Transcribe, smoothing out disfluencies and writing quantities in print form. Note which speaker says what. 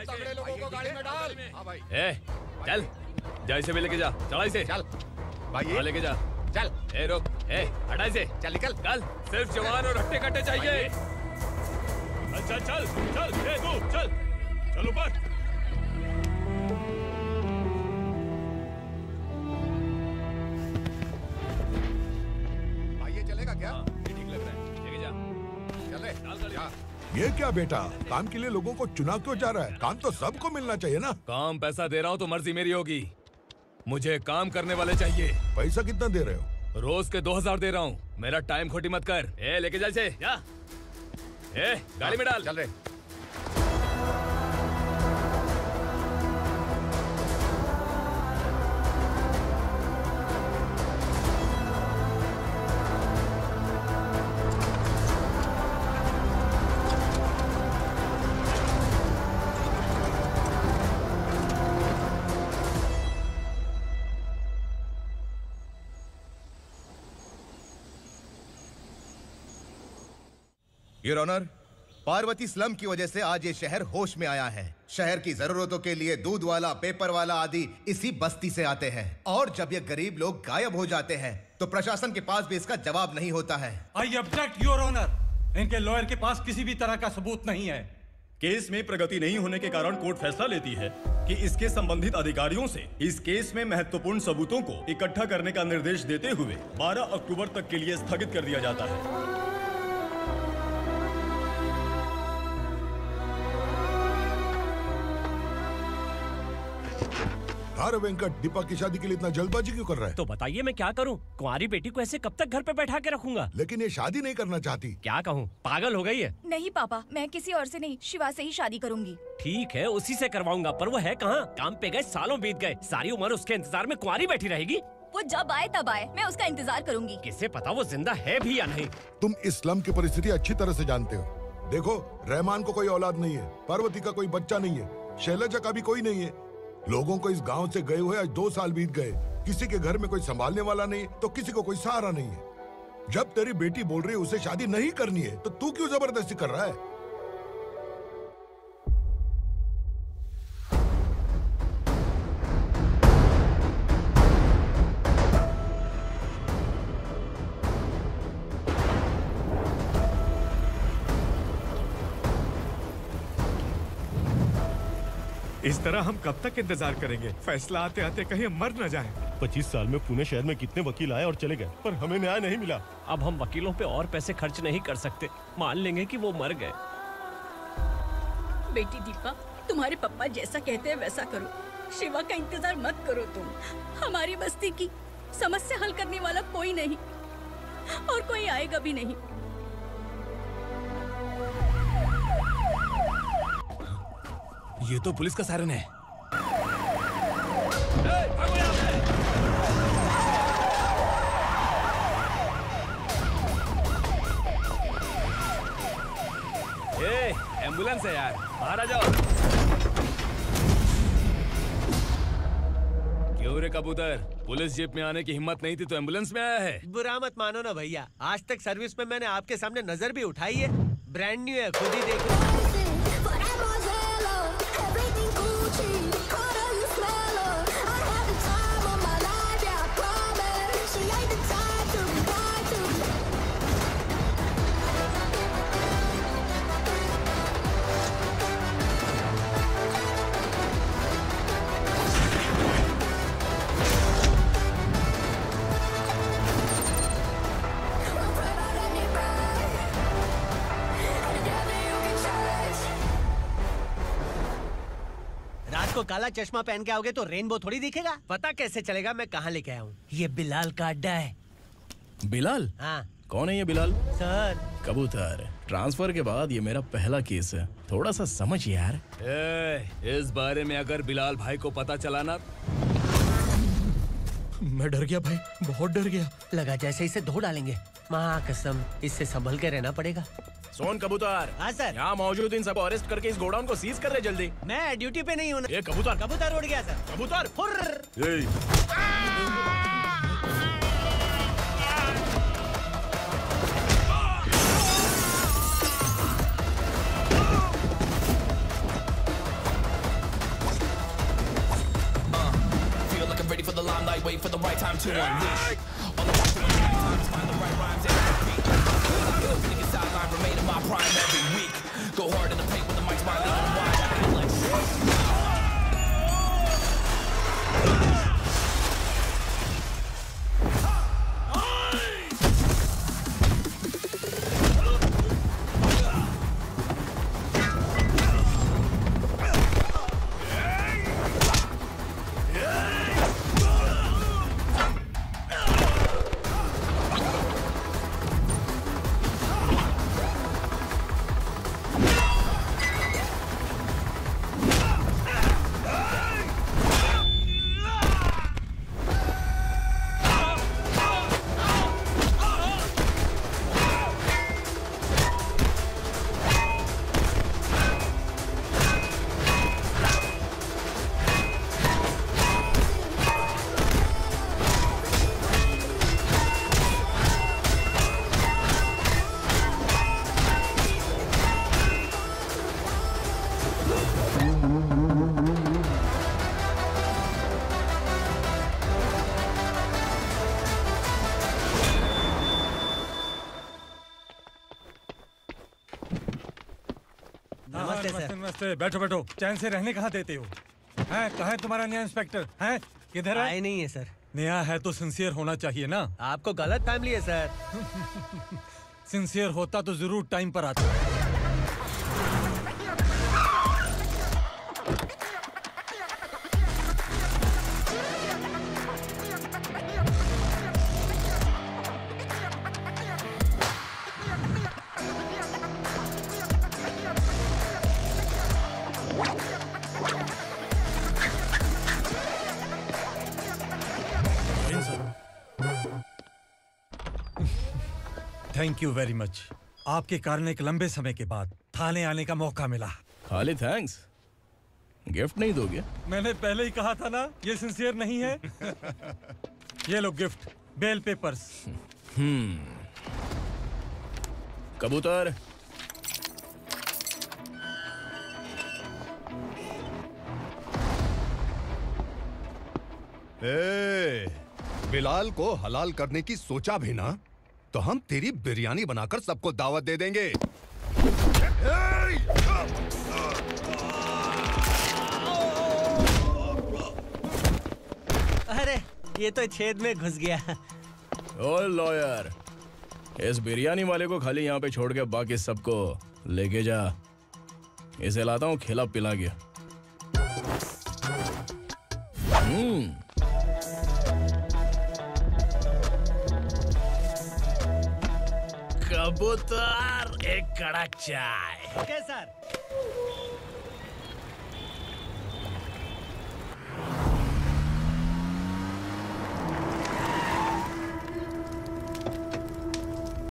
Speaker 1: तगड़े लोगों को गाड़ी में डाल। हाँ भाई।
Speaker 2: चल जा इसे भी लेके जा, चला इसे।
Speaker 1: चल भाई
Speaker 2: लेके जा।
Speaker 1: चल।
Speaker 2: रुक, हटा इसे।
Speaker 1: चल निकल।
Speaker 2: कल सिर्फ जवान और हट्टे कट्टे चाहिए। चल चल चल तू चल चल ऊपर।
Speaker 1: भाई ये चलेगा क्या?
Speaker 2: ये ठीक लग रहा है, लेके जा।
Speaker 1: चल रे।
Speaker 3: ये क्या बेटा, काम के लिए लोगों को चुना क्यों जा रहा है? काम तो सबको मिलना चाहिए ना।
Speaker 2: काम पैसा दे रहा हूँ तो मर्जी मेरी होगी, मुझे काम करने वाले चाहिए।
Speaker 3: पैसा कितना दे रहे हो?
Speaker 2: रोज के 2000 दे रहा हूँ। मेरा टाइम खोटी मत कर। लेके जा इसे, जा। गाड़ी में डाल।
Speaker 1: चल रे।
Speaker 4: योर ऑनर, पार्वती स्लम की वजह से आज ये शहर होश में आया है। शहर की जरूरतों के लिए दूध वाला, पेपर वाला आदि इसी बस्ती से आते हैं, और जब ये गरीब लोग गायब हो जाते हैं तो प्रशासन के पास भी इसका जवाब नहीं होता है।
Speaker 5: I object your honour. इनके लॉयर के पास किसी भी तरह का सबूत नहीं है।
Speaker 6: केस में प्रगति नहीं होने के कारण कोर्ट फैसला लेती है कि इसके संबंधित अधिकारियों से इस केस में महत्वपूर्ण सबूतों को इकट्ठा करने का निर्देश देते हुए 12 अक्टूबर तक के लिए स्थगित कर दिया जाता है।
Speaker 3: अरे वेंकट, दीपा की शादी के लिए इतना जल्दबाजी क्यों कर रहा है?
Speaker 7: तो बताइए मैं क्या करूं? कुंवारी बेटी को ऐसे कब तक घर पे बैठा के रखूंगा?
Speaker 3: लेकिन ये शादी नहीं करना चाहती।
Speaker 7: क्या कहूं, पागल हो गई है?
Speaker 8: नहीं पापा, मैं किसी और से नहीं, शिवा से ही शादी करूंगी।
Speaker 7: ठीक है, उसी से करवाऊंगा, पर वो है कहाँ? काम पे गए, सालों बीत गए, सारी उम्र उसके इंतजार में कुंवारी बैठी रहेगी।
Speaker 8: वो जब आए तब आए, मैं उसका इंतजार करूंगी।
Speaker 7: किसे पता वो जिंदा है भी या नहीं।
Speaker 3: तुम इस्लाम की परिस्थिति अच्छी तरह से जानते हो। देखो, रहमान को कोई औलाद नहीं है, पार्वती का कोई बच्चा नहीं है, शैलजा का भी कोई नहीं है। लोगों को इस गांव से गए हुए आज 2 साल बीत गए। किसी के घर में कोई संभालने वाला नहीं, तो किसी को कोई सहारा नहीं है। जब तेरी बेटी बोल रही है उसे शादी नहीं करनी है, तो तू क्यों जबरदस्ती कर रहा है?
Speaker 9: इस तरह हम कब तक इंतजार करेंगे? फैसला आते आते कहीं हम मर न जाएं।
Speaker 10: 25 साल में पुणे शहर में कितने वकील आए और चले गए, पर हमें न्याय नहीं मिला।
Speaker 7: अब हम वकीलों पे और पैसे खर्च नहीं कर सकते। मान लेंगे कि वो मर गए।
Speaker 11: बेटी दीपा, तुम्हारे पापा जैसा कहते हैं वैसा करो। शिवा का इंतजार मत करो तुम। हमारी बस्ती की समस्या हल करने वाला कोई नहीं, और कोई आएगा भी नहीं।
Speaker 2: ये तो पुलिस का सायरन है। एम्बुलेंस है यार, बाहर आ जाओ। क्यों रे कबूतर, पुलिस जीप में आने की हिम्मत नहीं थी तो एम्बुलेंस में आया है?
Speaker 12: बुरा मत मानो ना भैया, आज तक सर्विस में मैंने आपके सामने नजर भी उठाई है। ब्रांड न्यू है, खुद ही देखो। को काला चश्मा पहन के आओगे तो रेनबो थोड़ी दिखेगा। पता कैसे चलेगा मैं कहाँ लेके आया हूँ? ये बिलाल का अड्डा है।
Speaker 10: बिलाल?
Speaker 12: हाँ।
Speaker 10: कौन है ये बिलाल?
Speaker 12: सर
Speaker 10: कबूतर, ट्रांसफर के बाद ये मेरा पहला केस है, थोड़ा सा समझ यार।
Speaker 2: इस बारे में अगर बिलाल भाई को पता चला ना।
Speaker 10: मैं डर गया भाई, बहुत डर गया।
Speaker 12: लगा जैसे इसे धो डालेंगे। माँ कसम, इससे संभल के रहना पड़ेगा।
Speaker 10: सोन कबूतर।
Speaker 12: हाँ सर।
Speaker 10: यहाँ मौजूद इन सबको अरेस्ट करके इस गोडाउन को सीज कर रहे जल्दी।
Speaker 12: मैं ड्यूटी पे नहीं हूँ।
Speaker 10: ये कबूतर।
Speaker 12: कबूतर उड़ गया सर।
Speaker 10: कबूतर।
Speaker 13: wait for the right time to unleash. All the watch doing right times, find the right rhymes and repeat. Niggas sideline, remain in my prime every week. Go hard in the paint with the mic's my leaving wide. I feel like
Speaker 5: नमस्ते, बैठो बैठो। चैन से रहने कहाँ देते हो? हैं, कहाँ है तुम्हारा नया इंस्पेक्टर? हैं, किधर है?
Speaker 12: आए नहीं है सर।
Speaker 5: नया है तो सिंसियर होना चाहिए ना।
Speaker 12: आपको गलत फैमिली है सर।
Speaker 5: सिंसियर होता तो जरूर टाइम पर आता। Thank you very much. आपके कारण एक लंबे समय के बाद थाने आने का मौका मिला।
Speaker 10: खाली थैंक्स, गिफ्ट नहीं दोगे?
Speaker 5: मैंने पहले ही कहा था ना, ये सिंसियर नहीं है। ये लो गिफ्ट, बेल पेपर्स।
Speaker 10: कबूतर।
Speaker 1: बिलाल को हलाल करने की सोचा भी ना, तो हम तेरी बिरयानी बनाकर सबको दावत दे देंगे।
Speaker 12: अरे ये तो छेद में घुस गया।
Speaker 10: ओ लॉयर, इस बिरयानी वाले को खाली यहाँ पे छोड़ के बाकी सबको लेके जा। इसे लाता हूँ खिला पिला के।
Speaker 7: कबूतर, एक कड़क चाय।
Speaker 12: Okay sir.